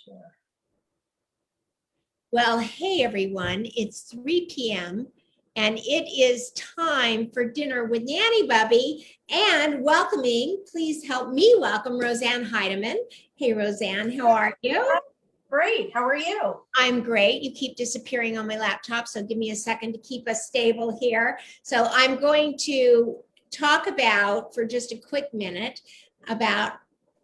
Sure. Well, hey everyone, it's 3 p.m. and it is time for dinner with Nanny Bubby and please help me welcome Roseanne Heidemann. Hey Roseanne, how are you? Great, how are you? I'm great. You keep disappearing on my laptop, so give me a second to keep us stable here. So I'm going to talk about, for just a quick minute, about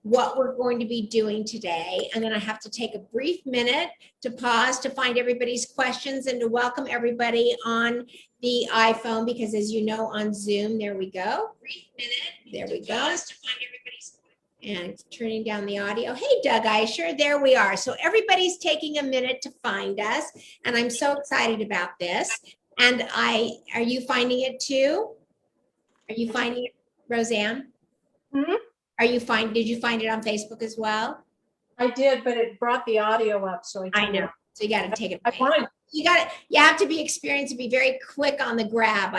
what we're going to be doing today. And then I have to take a brief minute to pause to find everybody's questions and to welcome everybody on the iPhone, because as you know, on Zoom, there we go. Brief minute. There we go. Pause to find everybody's and turning down the audio. Hey, Doug Eischer, there we are. So everybody's taking a minute to find us, and I'm so excited about this. And are you finding it too? Are you finding it, Roseanne? Mm-hmm. Did you find it on Facebook as well? I did, but it brought the audio up, so I know. So you got to take it away. You have to be experienced and be very quick on the grab.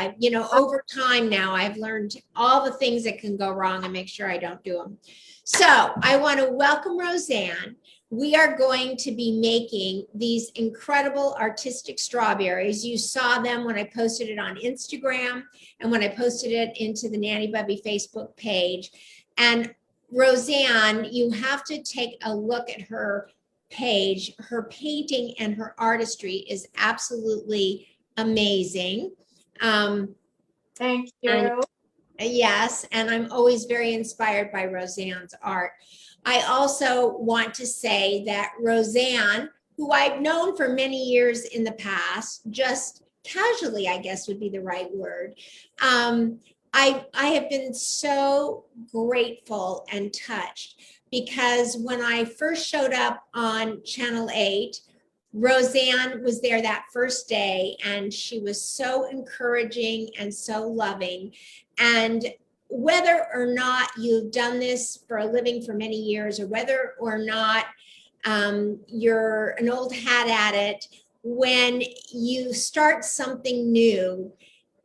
Over time now, I've learned all the things that can go wrong and make sure I don't do them. So I want to welcome Roseanne. We are going to be making these incredible artistic strawberries. You saw them when I posted it on Instagram and when I posted it into the Nanny Bubby Facebook page. And Roseanne, you have to take a look at her page. Her painting and her artistry is absolutely amazing. Thank you. Yes, and I'm always very inspired by Roseanne's art. I also want to say that Roseanne, who I've known for many years in the past, just casually, I guess would be the right word, I have been so grateful and touched because when I first showed up on Channel 8, Roseanne was there that first day and she was so encouraging and so loving. And whether or not you've done this for a living for many years, or whether or not you're an old hat at it, when you start something new,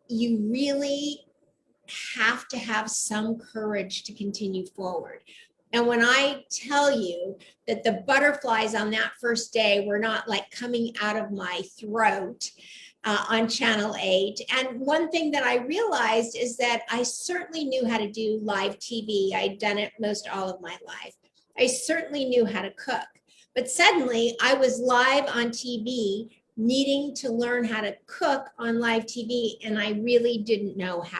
you really have to have some courage to continue forward. And when I tell you that the butterflies on that first day were not like coming out of my throat on Channel 8. And one thing that I realized is that I certainly knew how to do live TV. I'd done it most all of my life. I certainly knew how to cook. But suddenly I was live on TV needing to learn how to cook on live TV, and I really didn't know how.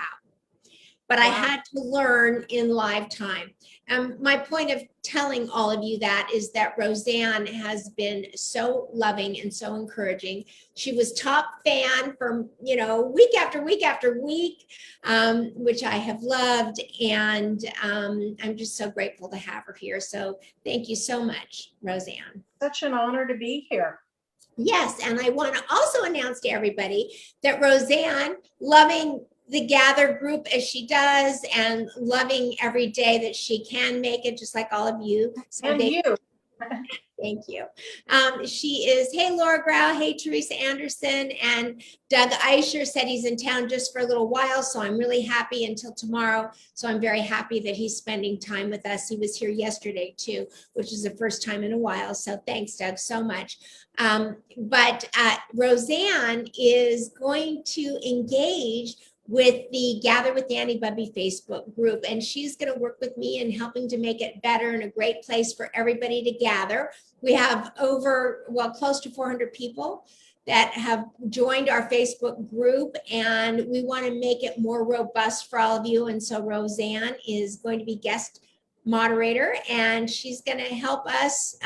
But I had to learn in live time. My point of telling all of you that is that Roseanne has been so loving and so encouraging. She was top fan for, week after week after week, which I have loved. And I'm just so grateful to have her here. So thank you so much, Roseanne. Such an honor to be here. Yes, and I want to also announce to everybody that Roseanne, loving the Gather group as she does and loving every day that she can make it, just like all of you. And you. Thank you. She is, hey, Laura Grau, hey, Teresa Anderson, and Doug Eischer said he's in town just for a little while, so I'm really happy until tomorrow. So I'm very happy that he's spending time with us. He was here yesterday too, which is the first time in a while. So thanks, Doug, so much. But Roseanne is going to engage with the Gather with Nanny Bubby Facebook group. And she's going to work with me in helping to make it better and a great place for everybody to gather. We have close to 400 people that have joined our Facebook group, and we want to make it more robust for all of you. And so Roseanne is going to be guest moderator, and she's going to help us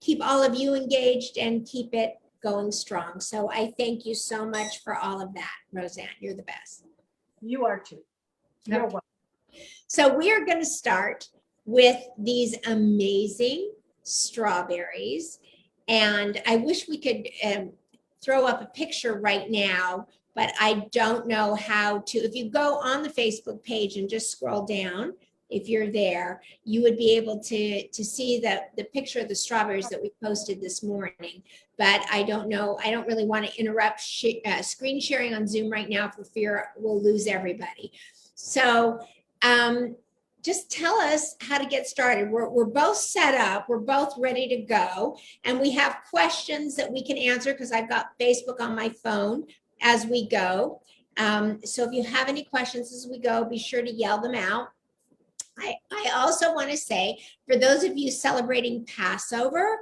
keep all of you engaged and keep it going strong. So I thank you so much for all of that, Roseanne. You're the best. You are too. You're welcome. So we are going to start with these amazing strawberries. And I wish we could throw up a picture right now, but I don't know how to. If you go on the Facebook page and just scroll down, if you're there, you would be able to see the picture of the strawberries that we posted this morning. But I don't know. I don't really want to interrupt screen sharing on Zoom right now for fear we'll lose everybody. So just tell us how to get started. We're both set up. We're both ready to go. And we have questions that we can answer because I've got Facebook on my phone as we go. So if you have any questions as we go, be sure to yell them out. I also want to say, for those of you celebrating Passover,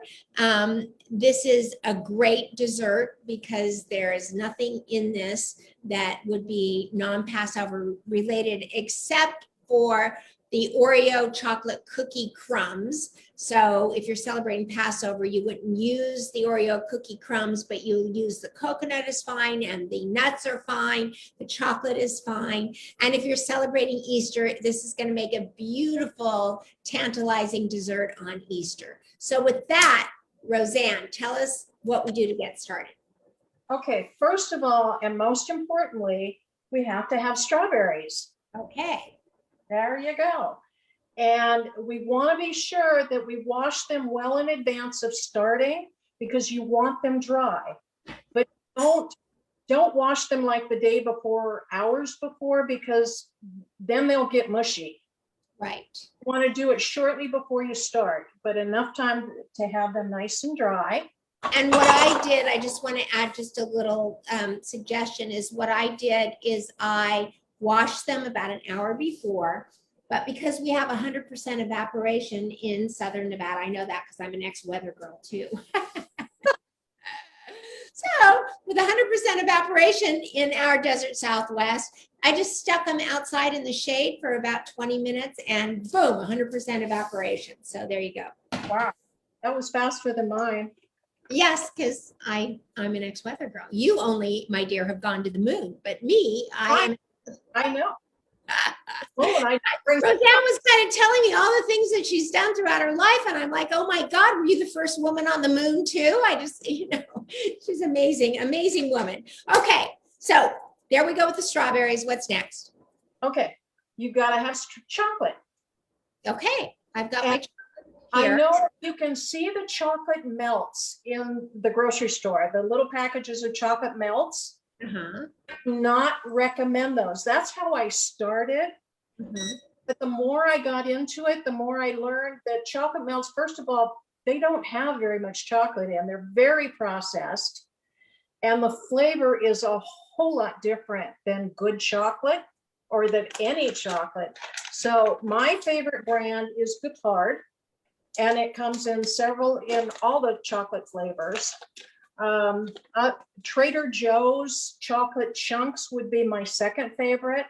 this is a great dessert because there is nothing in this that would be non-Passover related except for the Oreo chocolate cookie crumbs. So if you're celebrating Passover, you wouldn't use the Oreo cookie crumbs, but you'll use the coconut is fine and the nuts are fine. The chocolate is fine. And if you're celebrating Easter, this is going to make a beautiful, tantalizing dessert on Easter. So with that, Roseanne, tell us what we do to get started. Okay, first of all, and most importantly, we have to have strawberries. Okay. There you go. And we want to be sure that we wash them well in advance of starting because you want them dry. But don't wash them like the day before, hours before, because then they'll get mushy. Right. You want to do it shortly before you start, but enough time to have them nice and dry. And what I did, I just want to add just a little suggestion, is what I did is I washed them about an hour before, but because we have 100% evaporation in Southern Nevada, I know that because I'm an ex-weather girl too. So with 100% evaporation in our desert Southwest, I just stuck them outside in the shade for about 20 minutes and boom, 100% evaporation. So there you go. Wow, that was faster than mine. Yes, because I'm an ex-weather girl. You only, my dear, have gone to the moon, but me, I know. Oh, and Roseanne was kind of telling me all the things that she's done throughout her life, and I'm like, oh my God, were you the first woman on the moon too? I just, she's amazing, amazing woman. Okay, so there we go with the strawberries. What's next? Okay, you got to have chocolate. Okay, I've got my chocolate here. I know you can see the chocolate melts in the grocery store, the little packages of chocolate melts. Do not recommend those. That's how I started. But the more I got into it, the more I learned that chocolate melts, first of all, they don't have very much chocolate in. They're very processed. And the flavor is a whole lot different than good chocolate or than any chocolate. So my favorite brand is Guittard. And it comes in all the chocolate flavors. Trader Joe's chocolate chunks would be my second favorite.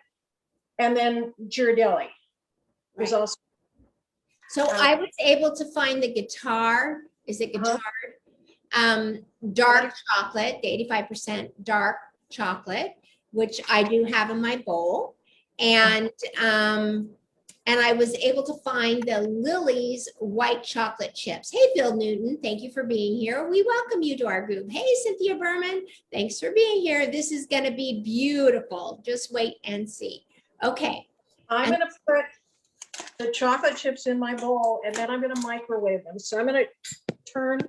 And then Ghirardelli is also. So I was able to find the Guittard. Is it Guittard? Dark chocolate, the 85% dark chocolate, which I do have in my bowl. And I was able to find the Lily's white chocolate chips. Hey, Bill Newton, thank you for being here. We welcome you to our group. Hey, Cynthia Berman, thanks for being here. This is going to be beautiful. Just wait and see. Okay. I'm going to put the chocolate chips in my bowl, and then I'm going to microwave them. So I'm going to turn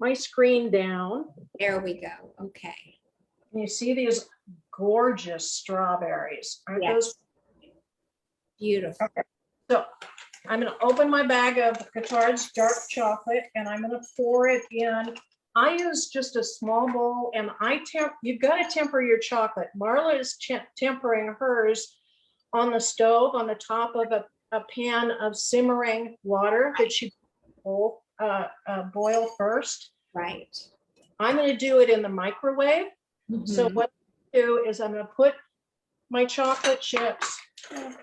my screen down. There we go. Okay. And you see these gorgeous strawberries. Aren't those beautiful? Okay. So I'm going to open my bag of Guittard's dark chocolate, and I'm going to pour it in. I use just a small bowl, and you've got to temper your chocolate. Marla is tempering hers on the stove on the top of a pan of simmering water that she boil first. Right. I'm going to do it in the microwave. So what I do is I'm going to put my chocolate chips. I'm going to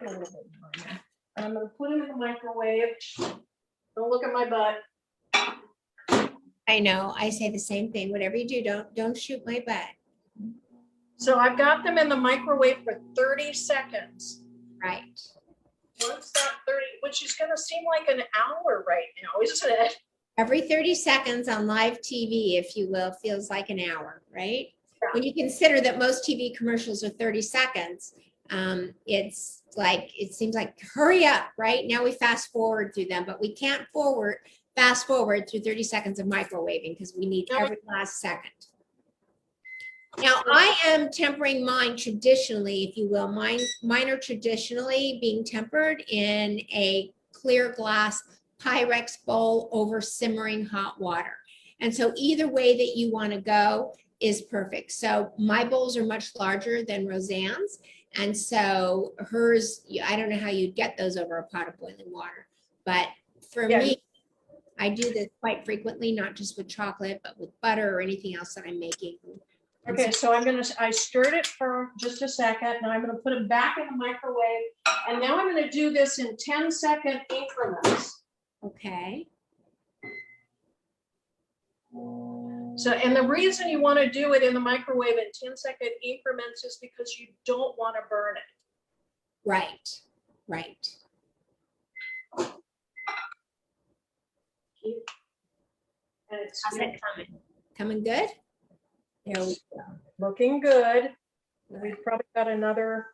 put them in the microwave. Don't look at my butt. I know. I say the same thing. Whatever you do, don't shoot my butt. So I've got them in the microwave for 30 seconds. Right. Once that 30, which is going to seem like an hour right now, isn't it? Every 30 seconds on live TV, if you will, feels like an hour, right? Yeah. When you consider that most TV commercials are 30 seconds, it's like, it seems like, hurry up, right? Now we fast forward through them, but we can't fast forward through 30 seconds of microwaving because we need every last second. Now, I am tempering mine traditionally, if you will. Mine are traditionally being tempered in a clear glass Pyrex bowl over simmering hot water. And so either way that you want to go is perfect. So my bowls are much larger than Roseanne's. And so hers, I don't know how you'd get those over a pot of boiling water. But for me, I do this quite frequently, not just with chocolate, but with butter or anything else that I'm making. Okay, so I stirred it for just a second. Now I'm gonna put it back in the microwave. And now I'm gonna do this in 10-second increments. Okay. So, and the reason you wanna do it in the microwave in 10-second increments is because you don't wanna burn it. Right, right. And it's How's it coming? Coming good? There we go. looking good. We've probably got another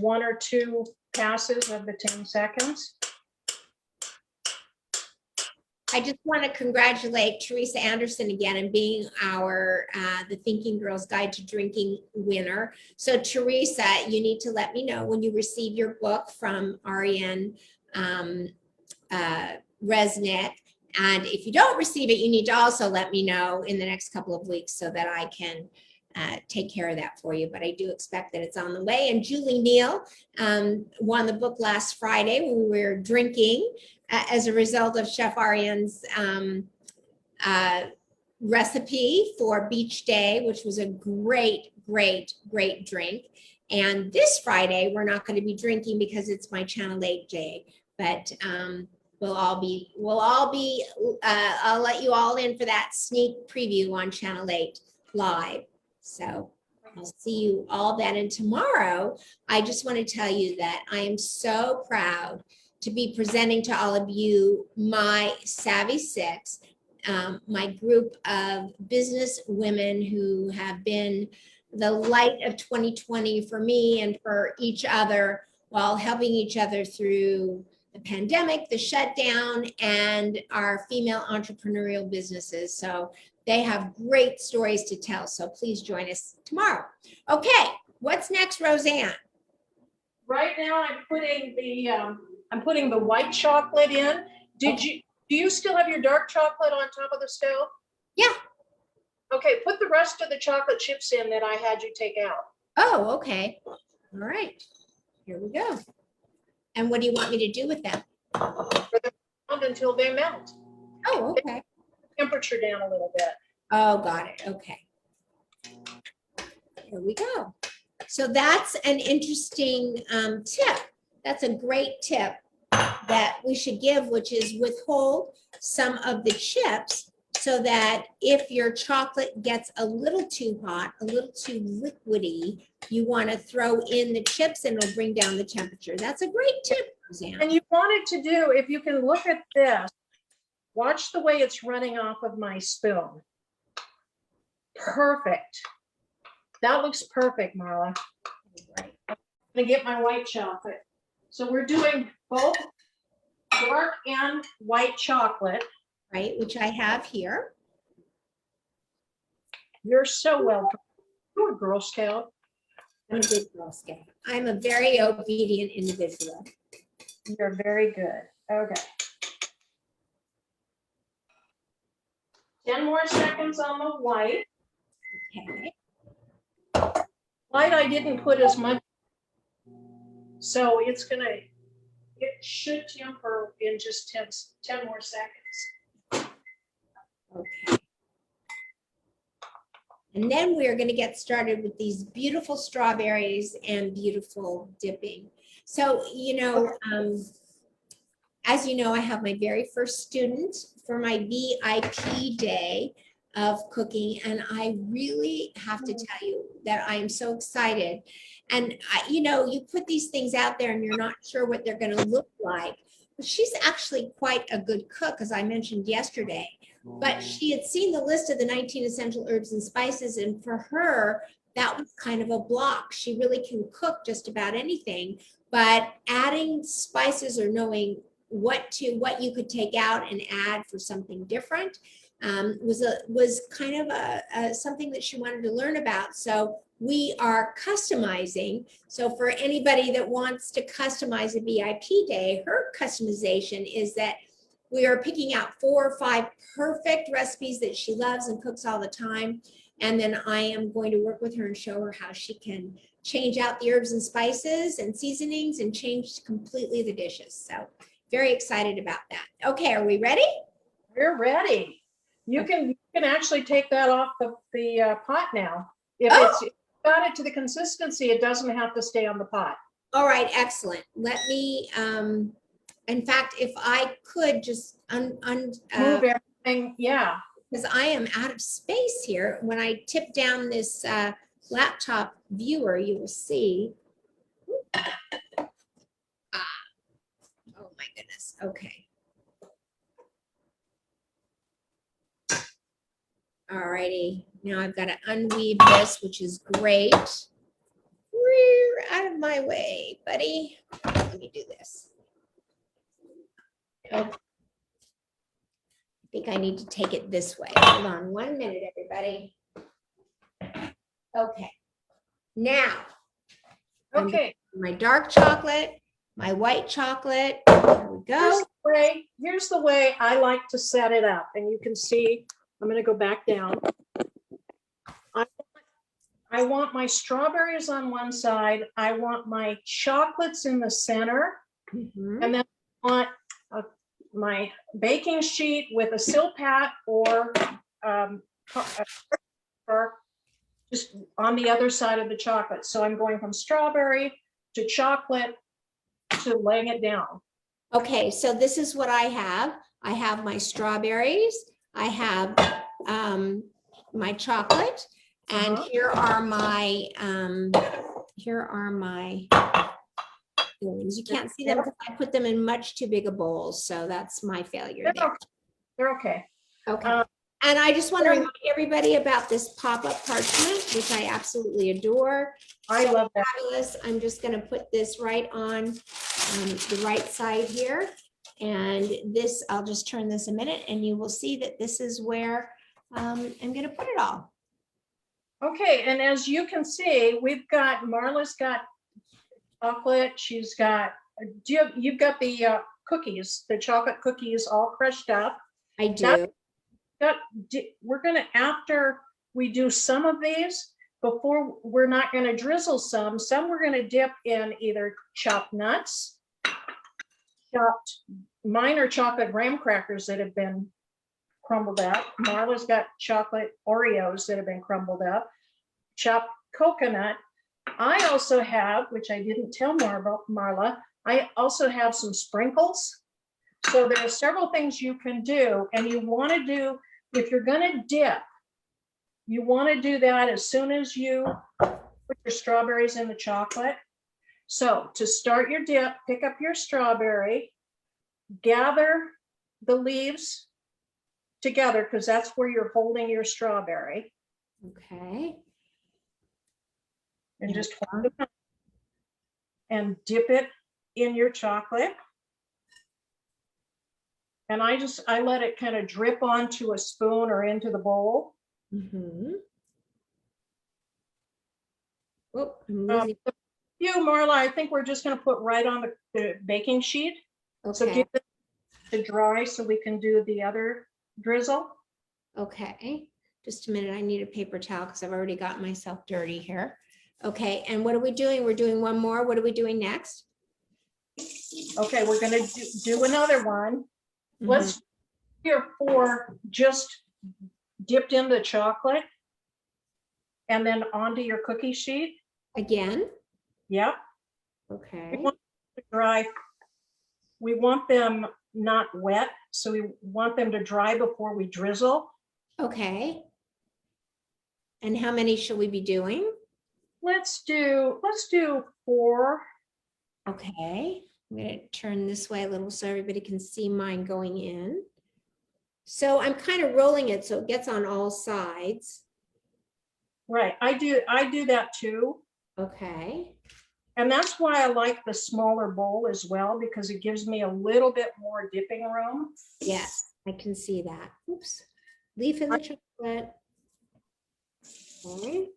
1 or 2 passes of the 10 seconds. I just want to congratulate Teresa Anderson again and being our the Thinking Girls Guide to Drinking winner. So Teresa, you need to let me know when you receive your book from Ariane Resnick. And if you don't receive it, you need to also let me know in the next couple of weeks so that I can take care of that for you. But I do expect that it's on the way. And Julie Neal won the book last Friday when we were drinking as a result of Chef Ariane's recipe for Beach Day, which was a great, great, great drink. And this Friday, we're not going to be drinking because it's my Channel 8 day. But I'll let you all in for that sneak preview on Channel 8 live. So I'll see you all then. And tomorrow, I just want to tell you that I am so proud to be presenting to all of you my Savvy Six, my group of business women who have been the light of 2020 for me and for each other while helping each other through the pandemic, the shutdown, and our female entrepreneurial businesses. So they have great stories to tell. So please join us tomorrow. Okay, what's next, Roseanne? Right now, I'm putting the white chocolate in. Do you still have your dark chocolate on top of the stove? Yeah. Okay, put the rest of the chocolate chips in that I had you take out. Oh, okay. All right. Here we go. And what do you want me to do with them? Until they melt. Oh, okay. Temperature down a little bit. Oh, got it. Okay. Here we go. So that's an interesting tip. That's a great tip that we should give, which is withhold some of the chips so that if your chocolate gets a little too hot, a little too liquidy, you want to throw in the chips and it'll bring down the temperature. That's a great tip, Roseanne. And you wanted to do, if you can look at this, watch the way it's running off of my spoon. Perfect. That looks perfect, Marla. I'm gonna get my white chocolate. So we're doing both dark and white chocolate. Right, which I have here. You're so welcome. You're a Girl Scout. I'm a good Girl Scout. I'm a very obedient individual. You're very good. Okay. 10 more seconds on the white. Okay. White I didn't put as much. So it should temper in just 10 more seconds. Okay. And then we're going to get started with these beautiful strawberries and beautiful dipping. So, as you know, I have my very first student for my VIP day of cooking. And I really have to tell you that I am so excited. And, you put these things out there and you're not sure what they're going to look like. But she's actually quite a good cook, as I mentioned yesterday. But she had seen the list of the 19 essential herbs and spices. And for her, that was kind of a block. She really can cook just about anything. But adding spices or knowing what you could take out and add for something different was kind of something that she wanted to learn about. So we are customizing. So for anybody that wants to customize a VIP day, her customization is that we are picking out 4 or 5 perfect recipes that she loves and cooks all the time. And then I am going to work with her and show her how she can change out the herbs and spices and seasonings and change completely the dishes. So very excited about that. Okay, are we ready? We're ready. You can actually take that off the pot now. If it's got it to the consistency, it doesn't have to stay on the pot. All right, excellent. Let me, in fact, if I could just move everything, yeah. Because I am out of space here. When I tip down this laptop viewer, you will see. Oh my goodness. Okay. All righty. Now I've got to unweave this, which is great. We're out of my way, buddy. Let me do this. Okay. I think I need to take it this way. Hold on 1 minute, everybody. Okay. Now. Okay. My dark chocolate, my white chocolate. There we go. Here's the way I like to set it up. And you can see, I'm going to go back down. I want my strawberries on one side. I want my chocolates in the center. And then I want my baking sheet with a silpat or just on the other side of the chocolate. So I'm going from strawberry to chocolate to laying it down. Okay, so this is what I have. I have my strawberries. I have my chocolate, and here are my fillings. You can't see them because I put them in much too big a bowls, so that's my failure there. They're okay. Okay. And I just want to remind everybody about this pop-up parchment, which I absolutely adore. I love that. Fabulous. I'm just going to put this right on the right side here. And this, I'll just turn this a minute and you will see that this is where I'm going to put it all. Okay, and as you can see, Marla's got chocolate. She's got, you've got the cookies, the chocolate cookies all crushed up. I do. We're going to, after we do some of these, before we're not going to drizzle some we're going to dip in either chopped nuts, mine are chocolate graham crackers that have been crumbled up. Marla's got chocolate Oreos that have been crumbled up, chopped coconut. I also have, which I didn't tell Marla, I also have some sprinkles. So there are several things you can do, and you want to do, if you're going to dip, you want to do that as soon as you put your strawberries in the chocolate. So to start your dip, pick up your strawberry, gather the leaves together because that's where you're holding your strawberry. Okay. And just hold it up and dip it in your chocolate. And I let it kind of drip onto a spoon or into the bowl. Oh, You, Marla, I think we're just going to put right on the baking sheet. okay. So give it to dry so we can do the other drizzle. Okay, just a minute. I need a paper towel because I've already got myself dirty here. Okay, and what are we doing? We're doing one more. What are we doing next? Okay, we're going to do another one. Let's here for just dipped in the chocolate and then onto your cookie sheet. Again? Yep. Okay. We want them to dry. We want them not wet, so we want them to dry before we drizzle. Okay. And how many should we be doing? Let's do 4. Okay. I'm going to turn this way a little so everybody can see mine going in. So I'm kind of rolling it so it gets on all sides. Right. I do that too. Okay. And that's why I like the smaller bowl as well, because it gives me a little bit more dipping room. Yes, I can see that. Oops. Leaf in the chocolate. Okay.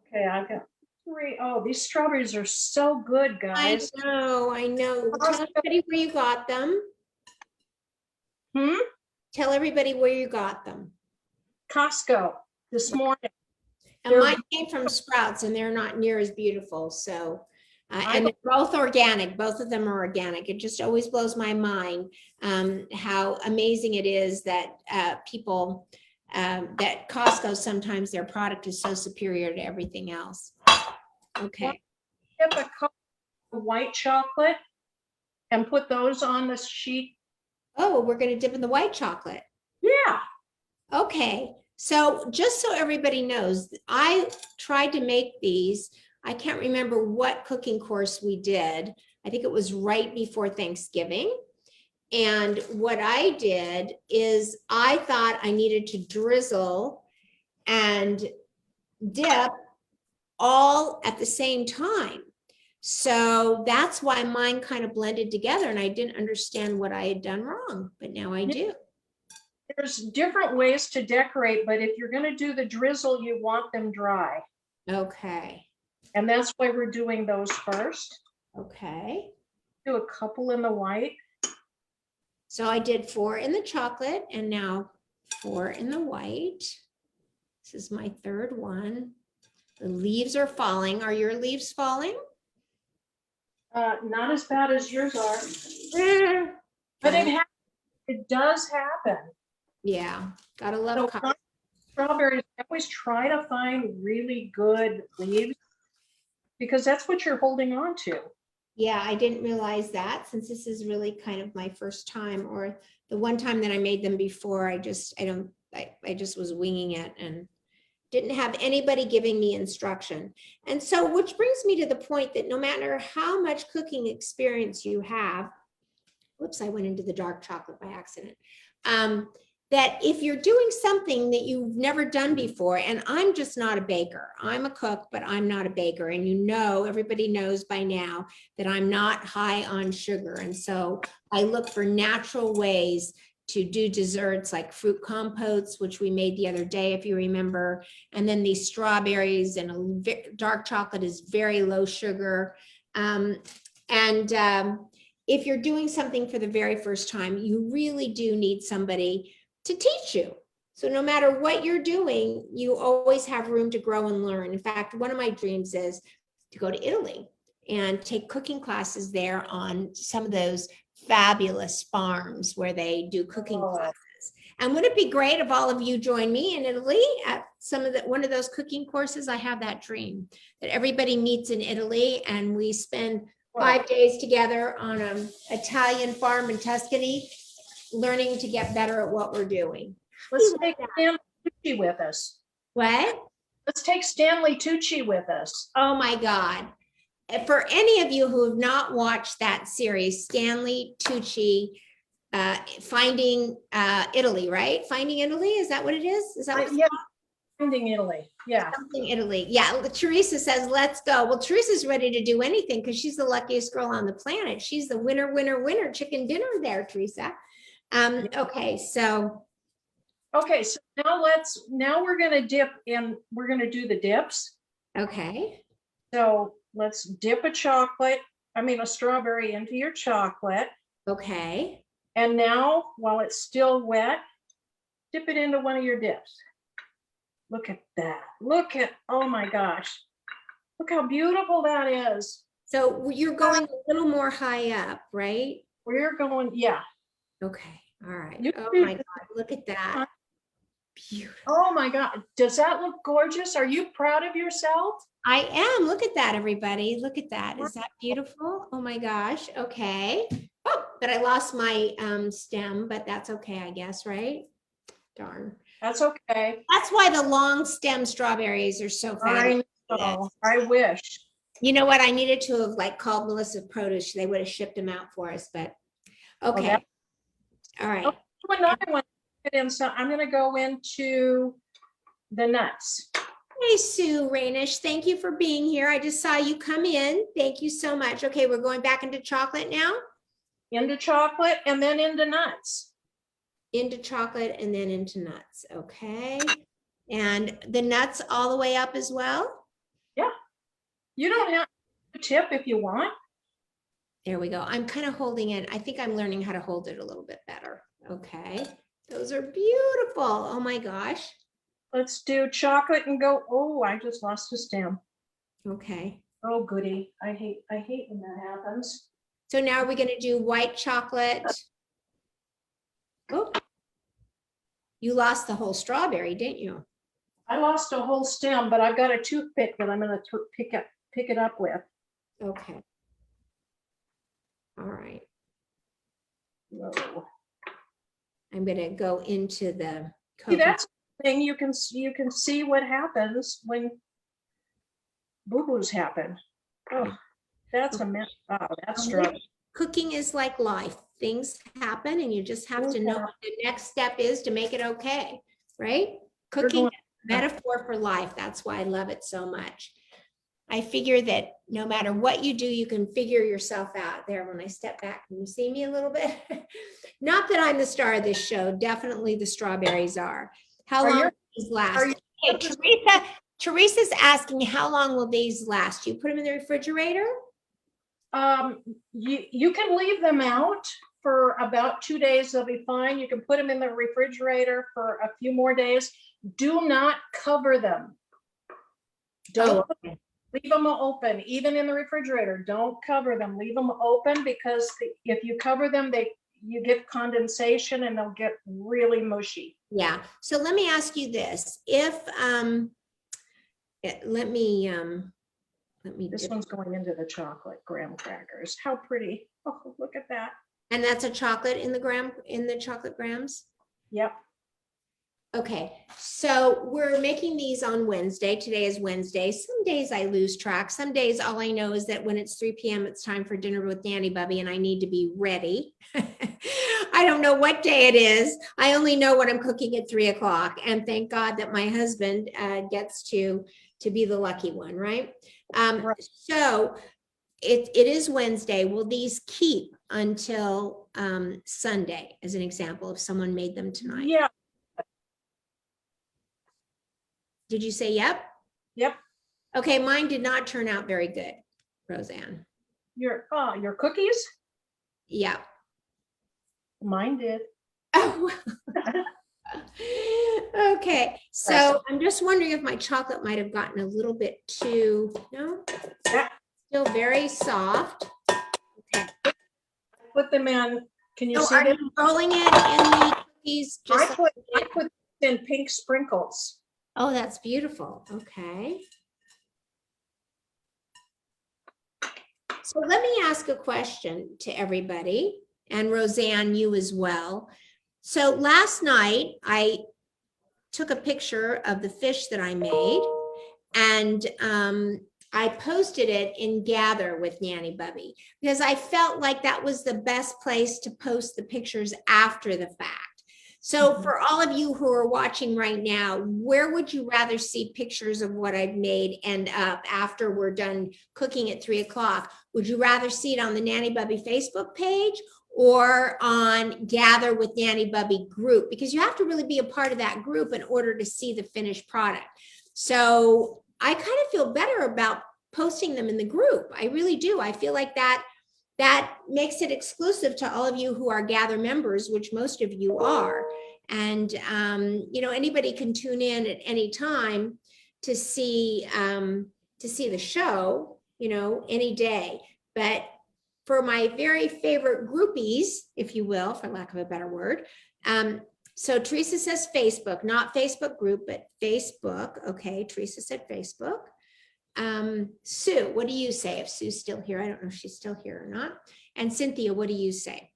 Okay, I've got 3. Oh, these strawberries are so good, guys. I know. Tell everybody where you got them. Tell everybody where you got them. Costco this morning. And mine came from Sprouts, and they're not near as beautiful. So, and they're both organic. Both of them are organic. It just always blows my mind how amazing it is that people, that Costco, sometimes their product is so superior to everything else. Okay. Get a cup of white chocolate and put those on the sheet. Oh, we're going to dip in the white chocolate. Yeah. Okay. So just so everybody knows, I tried to make these. I can't remember what cooking course we did. I think it was right before Thanksgiving. And what I did is I thought I needed to drizzle and dip all at the same time. So that's why mine kind of blended together, and I didn't understand what I had done wrong, but now I do. There's different ways to decorate, but if you're going to do the drizzle, you want them dry. Okay. And that's why we're doing those first. Okay. Do a couple in the white. So I did 4 in the chocolate and now 4 in the white. This is my third one. The leaves are falling. Are your leaves falling? Not as bad as yours are. But it does happen. Yeah, gotta love strawberries. I always try to find really good leaves because that's what you're holding on to. Yeah, I didn't realize that, since this is really kind of my first time, or the one time that I made them before. I just was winging it and didn't have anybody giving me instruction. And so, which brings me to the point that no matter how much cooking experience you have, whoops, I went into the dark chocolate by accident. That if you're doing something that you've never done before, and I'm just not a baker, I'm a cook, but I'm not a baker. And you know, everybody knows by now that I'm not high on sugar. And so I look for natural ways to do desserts like fruit compotes, which we made the other day, if you remember. And then these strawberries, and dark chocolate is very low sugar. If you're doing something for the very first time, you really do need somebody to teach you. So no matter what you're doing, you always have room to grow and learn. In fact, one of my dreams is to go to Italy and take cooking classes there on some of those fabulous farms where they do cooking classes. And wouldn't it be great if all of you join me in Italy at one of those cooking courses? I have that dream that everybody meets in Italy and we spend 5 days together on an Italian farm in Tuscany, learning to get better at what we're doing. Let's take Stanley Tucci with us. What? Let's take Stanley Tucci with us. Oh my God. For any of you who have not watched that series, Stanley Tucci, Finding Italy, right? Finding Italy, is that what it is? Is that what it's called? Finding Italy, yeah. Something Italy, yeah. Teresa says, let's go. Well, Teresa's ready to do anything because she's the luckiest girl on the planet. She's the winner, winner, winner chicken dinner there, Teresa. Okay, so now we're going to dip in, we're going to do the dips. Okay. So let's dip a strawberry into your chocolate. Okay. And now, while it's still wet, dip it into one of your dips. Look at that. Oh my gosh. Look how beautiful that is. So you're going a little more high up, right? We're going, yeah. Okay. All right. Oh my God. Look at that. Beautiful. Oh my God. Does that look gorgeous? Are you proud of yourself? I am. Look at that, everybody. Look at that. Is that beautiful? Oh my gosh. Okay. Oh, but I lost my stem, but that's okay, I guess, right? Darn. That's okay. That's why the long stem strawberries are so fabulous. I wish. You know what? I needed to have called Melissa Produce. They would have shipped them out for us, but okay. All right. Another one. So I'm going to go into the nuts. Hey, Sue Rainish, thank you for being here. I just saw you come in. Thank you so much. Okay, we're going back into chocolate now. Into chocolate and then into nuts. into chocolate and then into nuts. Okay. And the nuts all the way up as well. Yeah. You don't have to tip if you want. There we go. I'm kind of holding it. I think I'm learning how to hold it a little bit better. Okay. Those are beautiful. Oh my gosh. Let's do chocolate and go. Oh, I just lost a stem. Okay. Oh, goody. I hate when that happens. So now are we going to do white chocolate? Oh, you lost the whole strawberry, didn't you? I lost a whole stem, but I've got a toothpick that I'm going to pick it up with. Okay. All right. Whoa. I'm going to go into the See, that's the thing. You can see what happens when boo-boos happen. Oh, that's a mess. Oh, that's struggle. Cooking is like life. Things happen and you just have to know what the next step is to make it okay, right? Cooking is a metaphor for life. That's why I love it so much. I figure that no matter what you do, you can figure yourself out. There, when I step back, can you see me a little bit? Not that I'm the star of this show. Definitely the strawberries are. How long will these last? Hey, Teresa's asking, how long will these last? You put them in the refrigerator? You can leave them out for about 2 days. They'll be fine. You can put them in the refrigerator for a few more days. Do not cover them. Don't leave them open, even in the refrigerator. Don't cover them. Leave them open, because if you cover them, you get condensation and they'll get really mushy. Yeah. So let me ask you this. If let me this one's going into the chocolate graham crackers. How pretty. Oh, look at that. And that's a chocolate in the chocolate grams? Yep. Okay, so we're making these on Wednesday. Today is Wednesday. Some days I lose track. Some days all I know is that when it's 3 p.m., it's time for dinner with Nanny Bubby, and I need to be ready. I don't know what day it is. I only know what I'm cooking at 3 o'clock. And thank God that my husband gets to be the lucky one, right? Right. So it is Wednesday. Will these keep until Sunday, as an example, if someone made them tonight? Yeah. Did you say yep? Yep. Okay, mine did not turn out very good, Roseanne. Your cookies? Yeah. Mine did. Oh. Okay, so I'm just wondering if my chocolate might have gotten a little bit too, no? Still very soft. Okay. Put them in. Can you So see are them? you rolling it in the cookies? I put in pink sprinkles. Oh, that's beautiful. Okay. So let me ask a question to everybody, and Roseanne, you as well. So last night I took a picture of the fish that I made, and I posted it in Gather with Nanny Bubby, because I felt like that was the best place to post the pictures after the fact. So for all of you who are watching right now, where would you rather see pictures of what I've made end up after we're done cooking at 3 o'clock? Would you rather see it on the Nanny Bubby Facebook page or on Gather with Nanny Bubby group? Because you have to really be a part of that group in order to see the finished product. So I kind of feel better about posting them in the group. I really do. I feel like that makes it exclusive to all of you who are Gather members, which most of you are. And, anybody can tune in at any time to see the show, any day. But for my very favorite groupies, if you will, for lack of a better word, so Teresa says Facebook, not Facebook group, but Facebook. Okay, Teresa said Facebook. Sue, what do you say? If Sue's still here, I don't know if she's still here or not. And Cynthia, what do you say?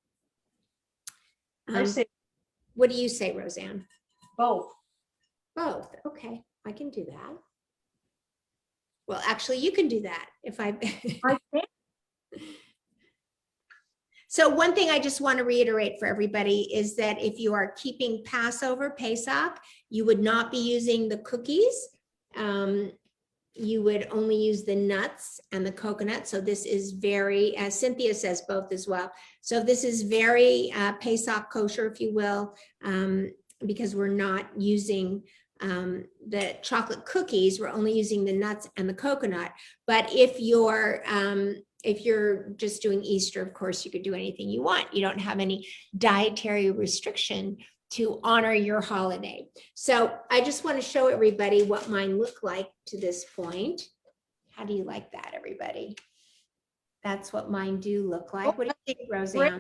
I say, what do you say, Roseanne? both. Both. Okay, I can do that. Well, actually, you can do that if I think. So one thing I just want to reiterate for everybody is that if you are keeping Passover, Pesach, you would not be using the cookies. you would only use the nuts and the coconut. So this is very, as Cynthia says, both as well. So this is very Pesach kosher, if you will, because we're not using the chocolate cookies. We're only using the nuts and the coconut. But if you're just doing Easter, of course, you could do anything you want. You don't have any dietary restriction to honor your holiday. So I just want to show everybody what mine look like to this point. How do you like that, everybody? That's what mine do look like. What do you think, Roseanne?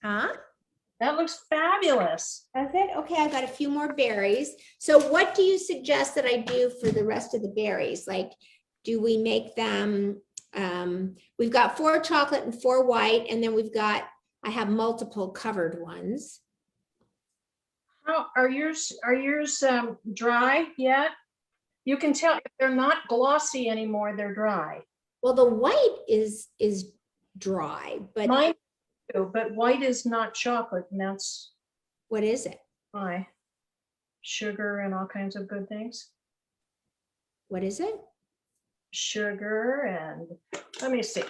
Huh? That looks fabulous. Does it? Okay, I've got a few more berries. So what do you suggest that I do for the rest of the berries? Like, do we make them, we've got 4 chocolate and 4 white, and then I have multiple covered ones. How are yours dry yet? You can tell if they're not glossy anymore, they're dry. Well, the white is dry, but mine too, but white is not chocolate, and that's what is it? why. Sugar and all kinds of good things. What is it? Sugar and let me see.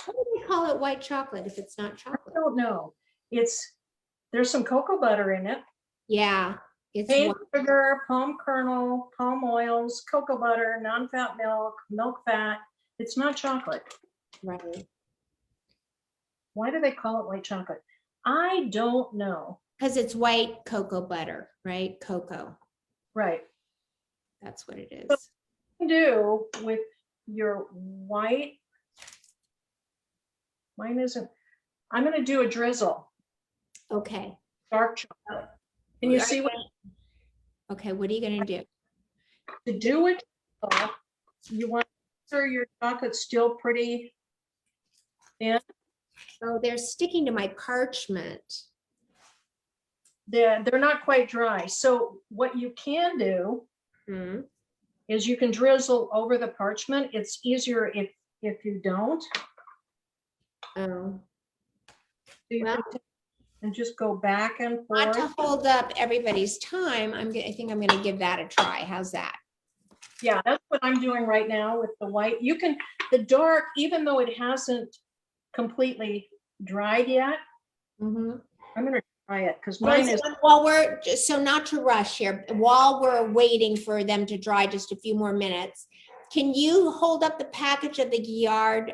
Why do they call it white chocolate if it's not chocolate? I don't know. There's some cocoa butter in it. Yeah, it's Cane sugar, palm kernel, palm oils, cocoa butter, non-fat milk, milk fat. It's not chocolate. right. Why do they call it white chocolate? I don't know. Because it's white cocoa butter, right? Cocoa. Right. That's what it is. So what you do with your white, mine isn't, I'm going to do a drizzle. Okay. Dark chocolate. Can you see what? Okay, what are you going to do? To do it, you want to make sure your chocolate's still pretty thin. Oh, they're sticking to my parchment. They're not quite dry. So what you can do is you can drizzle over the parchment. It's easier if you don't. Oh. So you Well, can and just go back and not forth. to hold up everybody's time, I think I'm going to give that a try. How's that? Yeah, that's what I'm doing right now with the white. You can, the dark, even though it hasn't completely dried yet, I'm going to try it because mine is. While we're just, so not to rush here, while we're waiting for them to dry just a few more minutes, can you hold up the package of the Guillard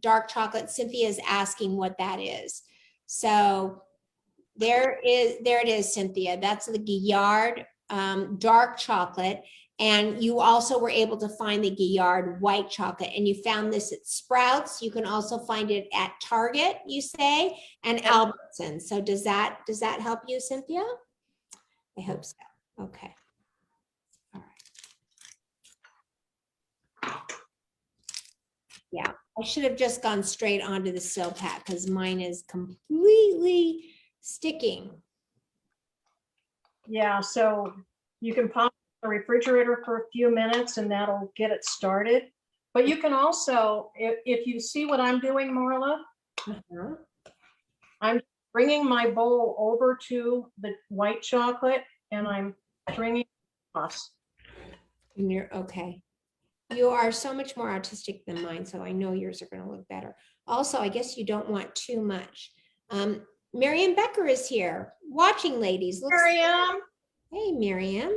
dark chocolate? Cynthia is asking what that is. So there it is, Cynthia. That's the Guillard dark chocolate. And you also were able to find the Guillard white chocolate, and you found this at Sprouts. You can also find it at Target, you say, and Albertsons. So does that help you, Cynthia? I hope so. Okay. All right. Yeah, I should have just gone straight onto the Silpat because mine is completely sticking. Yeah, so you can pop the refrigerator for a few minutes and that'll get it started. But you can also, if you see what I'm doing, Marla, I'm bringing my bowl over to the white chocolate and I'm bringing across. And you're okay. You are so much more artistic than mine, so I know yours are going to look better. Also, I guess you don't want too much. Miriam Becker is here. Watching, ladies. Miriam. Hey, Miriam.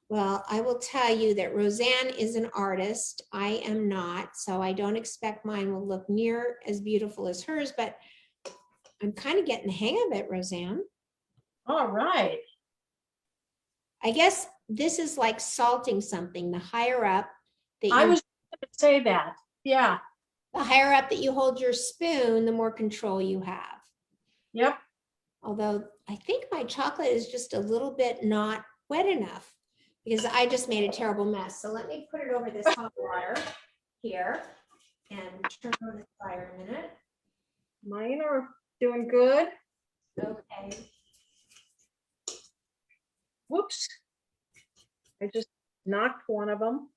Well, I will tell you that Roseanne is an artist. I am not, so I don't expect mine will look near as beautiful as hers, but I'm kind of getting the hang of it, Roseanne. All right. I guess this is like salting something. The higher up that I was going to say that. Yeah. The higher up that you hold your spoon, the more control you have. Yep. Although I think my chocolate is just a little bit not wet enough because I just made a terrible mess. So let me put it over this hot water here and turn on the fire a minute. Mine are doing good. Okay. Whoops. I just knocked one of them.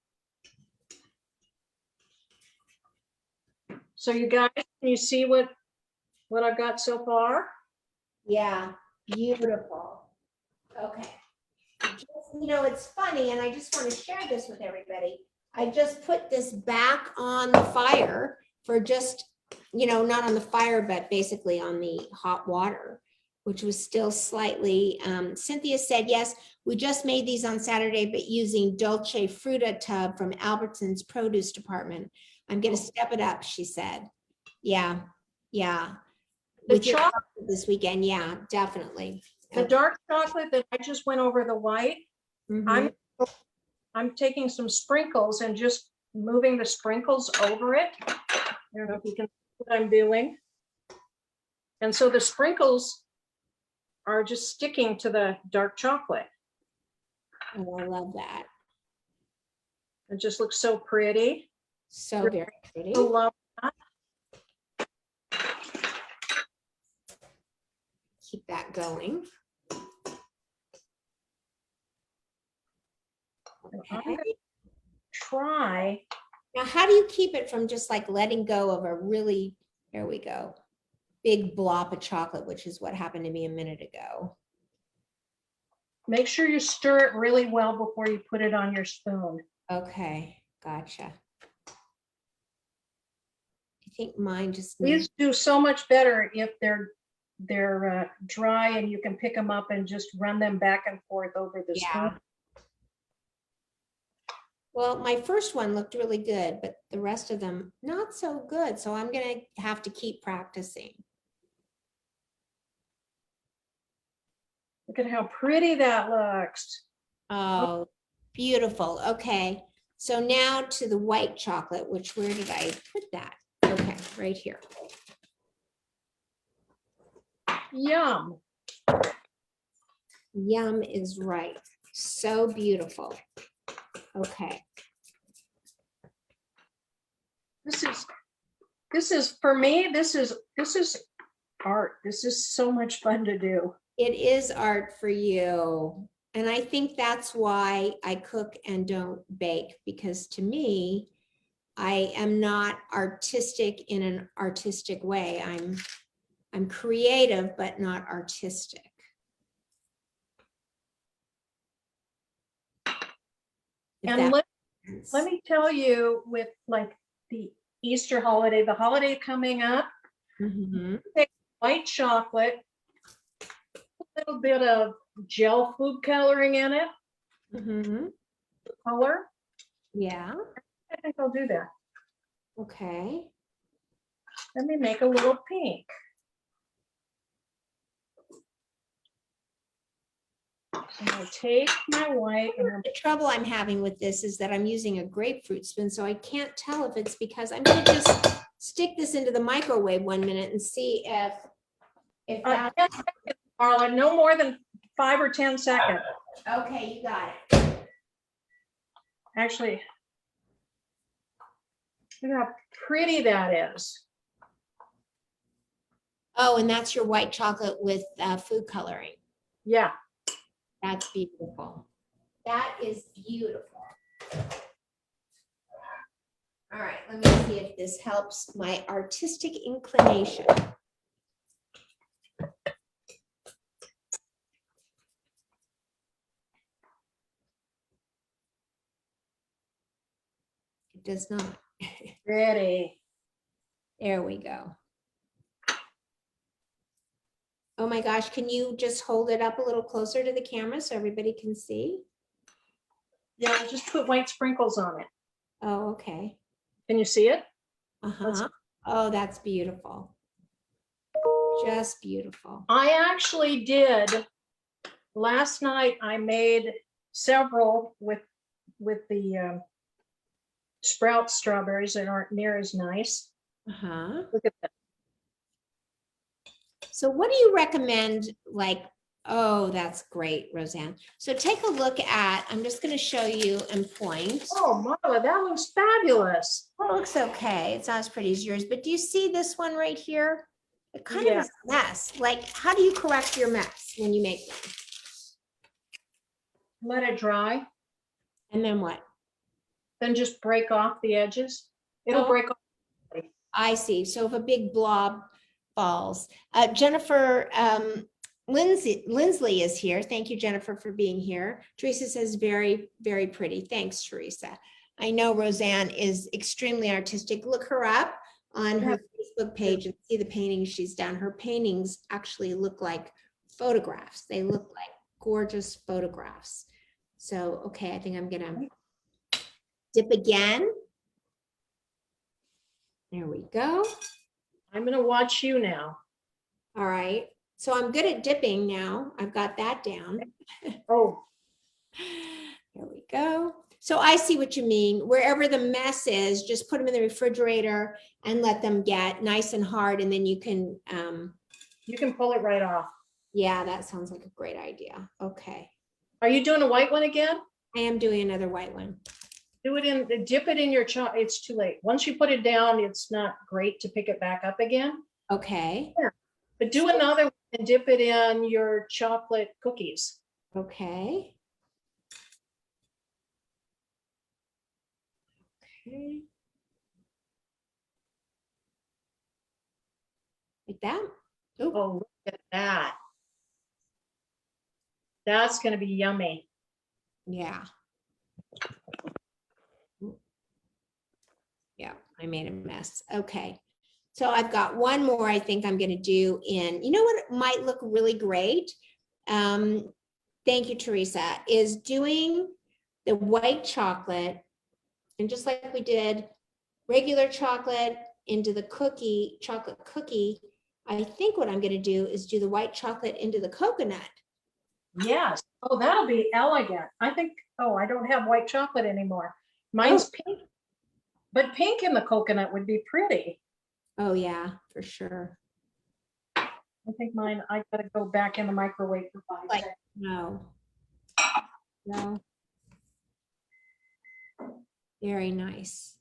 So you guys, can you see what I've got so far? Yeah, beautiful. Okay. Just it's funny, and I just want to share this with everybody. I just put this back on the fire for just, not on the fire, but basically on the hot water, which was still slightly, Cynthia said, yes, we just made these on Saturday, but using Dolce Fruta tub from Albertson's produce department. I'm going to step it up, she said. Yeah. With your chocolate this weekend. Yeah, definitely. The dark chocolate that I just went over the white, I'm taking some sprinkles and just moving the sprinkles over it. I don't know if you can see what I'm doing. And so the sprinkles are just sticking to the dark chocolate. Oh, I love that. It just looks so pretty. So very pretty. I love that. Keep that going. Okay. Try. Now, how do you keep it from just like letting go of a really, there we go, big blob of chocolate, which is what happened to me a minute ago? Make sure you stir it really well before you put it on your spoon. Okay, gotcha. I think mine just These do so much better if they're dry and you can pick them up and just run them back and forth over the spoon. Well, my first one looked really good, but the rest of them not so good. So I'm going to have to keep practicing. Look at how pretty that looks. Oh, beautiful. Okay. So now to the white chocolate, which where did I put that? Okay, right here. Yum. Yum is right. So beautiful. Okay. This is for me, this is art. This is so much fun to do. It is art for you. And I think that's why I cook and don't bake, because to me, I am not artistic in an artistic way. I'm creative, but not artistic. And let me tell you, with like the Easter holiday, the holiday coming up, take white chocolate, a little bit of gel food coloring in it, color. Yeah. I think I'll do that. Okay. Let me make a little pink. And I'll take my white. And the trouble I'm having with this is that I'm using a grapefruit spoon, so I can't tell if it's because I'm going to just stick this into the microwave 1 minute and see if that. 10 seconds, Marla, no more than 5 or 10 seconds. Okay, you got it. Actually, look how pretty that is. Oh, and that's your white chocolate with food coloring. Yeah. That's beautiful. That is beautiful. All right, let me see if this helps my artistic inclination. It does not. Pretty. There we go. Oh my gosh, can you just hold it up a little closer to the camera so everybody can see? Yeah, I'll just put white sprinkles on it. Oh, okay. Can you see it? Oh, that's beautiful. Just beautiful. I actually did. Last night I made several with the sprout strawberries that aren't near as nice. Look at that. So what do you recommend? Like, oh, that's great, Roseanne. So take a look at, I'm just going to show you and point. Oh, Marla, that looks fabulous. Well, it looks okay. It's not as pretty as yours, but do you see this one right here? It kind of is a mess. Like, how do you correct your mess when you make them? Let it dry. And then what? Then just break off the edges. It'll break off. I see. So if a big blob falls. Jennifer Lindsley is here. Thank you, Jennifer, for being here. Teresa says very, very pretty. Thanks, Teresa. I know Roseanne is extremely artistic. Look her up on her Facebook page and see the paintings she's done. Her paintings actually look like photographs. They look like gorgeous photographs. So, okay, I think I'm gonna dip again. There we go. I'm gonna watch you now. All right. So I'm good at dipping now. I've got that down. Oh, There we go. So I see what you mean. Wherever the mess is, just put them in the refrigerator and let them get nice and hard. And then you can, pull it right off. yeah, that sounds like a great idea. Okay. Are you doing a white one again? I am doing another white one. Dip it in your it's too late. Once you put it down, it's not great to pick it back up again. Okay. Yeah. But do another one and dip it in your chocolate cookies. Okay. Okay. Like that. Ooh. Oh, look at that. That's going to be yummy. Yeah. Yeah, I made a mess. Okay. So I've got one more I think I'm going to do in, you know what might look really great? Thank you, Teresa, is doing the white chocolate. And just like we did regular chocolate into the chocolate cookie, I think what I'm going to do is do the white chocolate into the coconut. Yes. Oh, that'll be elegant. I think, oh, I don't have white chocolate anymore. Mine's pink, but pink in the coconut would be pretty. Oh yeah, for sure. I think mine, I gotta go back in the microwave for 5 seconds. No. Very nice.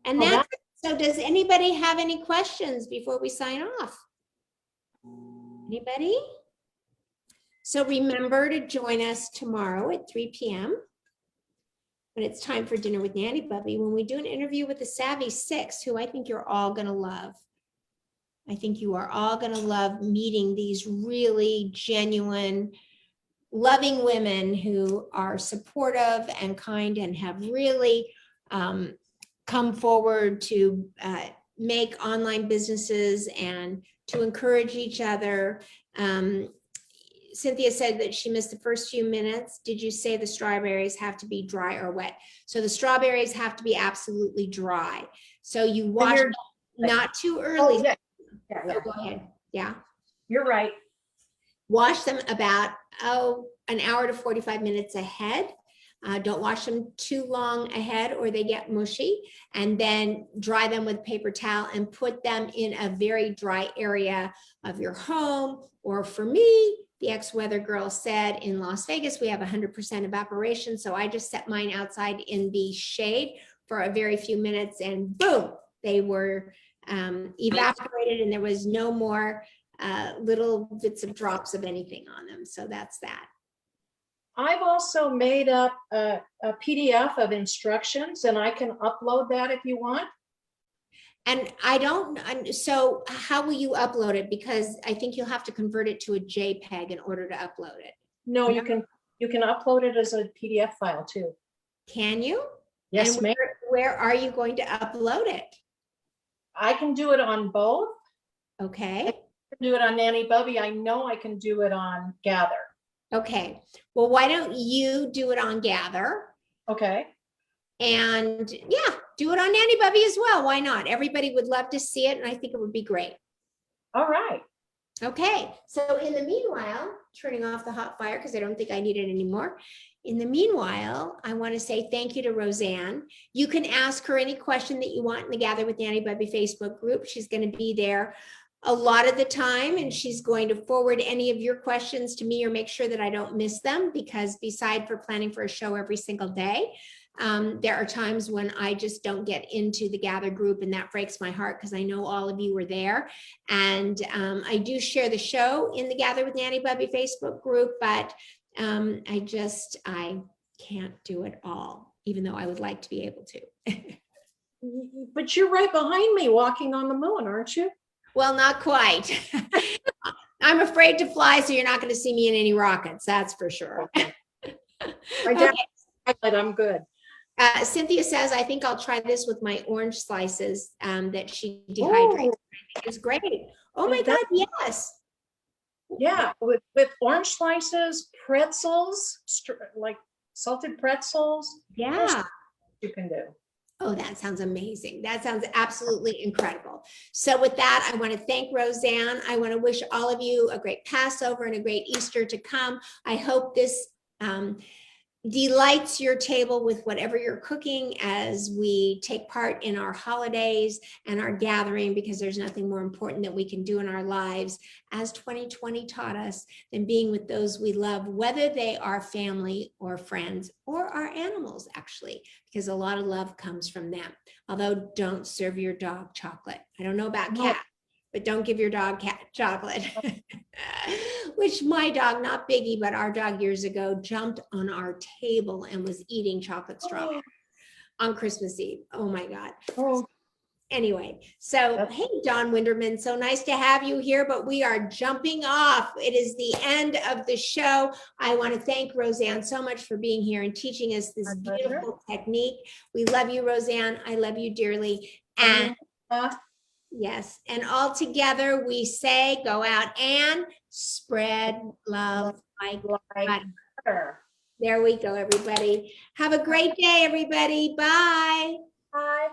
And that's so does anybody have any questions before we sign off? Anybody? So remember to join us tomorrow at 3 p.m. when it's time for Dinner with Nanny Bubby, when we do an interview with the Savvy Six, who I think you're all going to love. I think you are all going to love meeting these really genuine, loving women who are supportive and kind and have really come forward to make online businesses and to encourage each other. Cynthia said that she missed the first few minutes. Did you say the strawberries have to be dry or wet? So the strawberries have to be absolutely dry. So you wash them not too early. Oh, yeah. So go ahead. Yeah. You're right. Wash them about, an hour to 45 minutes ahead. Don't wash them too long ahead or they get mushy, and then dry them with paper towel and put them in a very dry area of your home. Or for me, the ex-weather girl said in Las Vegas, we have 100% evaporation. So I just set mine outside in the shade for a very few minutes and boom, they were evaporated and there was no more little bits of drops of anything on them. So that's that. I've also made up a PDF of instructions and I can upload that if you want. And so how will you upload it? Because I think you'll have to convert it to a JPEG in order to upload it. No, you can upload it as a PDF file too. Can you? Yes, ma'am. Where are you going to upload it? I can do it on both. Okay. I can do it on Nanny Bubby. I know I can do it on Gather. Okay. Well, why don't you do it on Gather? Okay. And yeah, do it on Nanny Bubby as well. Why not? Everybody would love to see it, and I think it would be great. All right. Okay. So in the meanwhile, turning off the hot fire because I don't think I need it anymore. In the meanwhile, I want to say thank you to Roseanne. You can ask her any question that you want in the Gather with Nanny Bubby Facebook group. She's going to be there a lot of the time, and she's going to forward any of your questions to me or make sure that I don't miss them, because beside for planning for a show every single day, there are times when I just don't get into the Gather group, and that breaks my heart because I know all of you were there. And I do share the show in the Gather with Nanny Bubby Facebook group, but I can't do it all, even though I would like to be able to. But you're right behind me walking on the moon, aren't you? Well, not quite. I'm afraid to fly, so you're not going to see me in any rockets. That's for sure. My Okay. dad, I'm good. Cynthia says, I think I'll try this with my orange slices that she dehydrates. Ooh, I think it's great. Oh my that- God, yes. yeah, with orange slices, pretzels, like salted pretzels. There's Yeah. you can do. Oh, that sounds amazing. That sounds absolutely incredible. So with that, I want to thank Roseanne. I want to wish all of you a great Passover and a great Easter to come. I hope this delights your table with whatever you're cooking as we take part in our holidays and our gathering, because there's nothing more important that we can do in our lives, as 2020 taught us, than being with those we love, whether they are family or friends or our animals, actually, because a lot of love comes from them. Although don't serve your dog chocolate. I don't know about cats, but don't give your dog cat chocolate. Which my dog, not Biggie, but our dog years ago, jumped on our table and was eating chocolate strawberries on Christmas Eve. Oh my God. Oh, Anyway, so hey, Don Winderman, so nice to have you here, but we are jumping off. It is the end of the show. I want to thank Roseanne so much for being here and teaching us this beautiful technique. We love you, Roseanne. I love you dearly. And yes, and all together we say, go out and spread love like butter. There we go, everybody. Have a great day, everybody. Bye. Bye.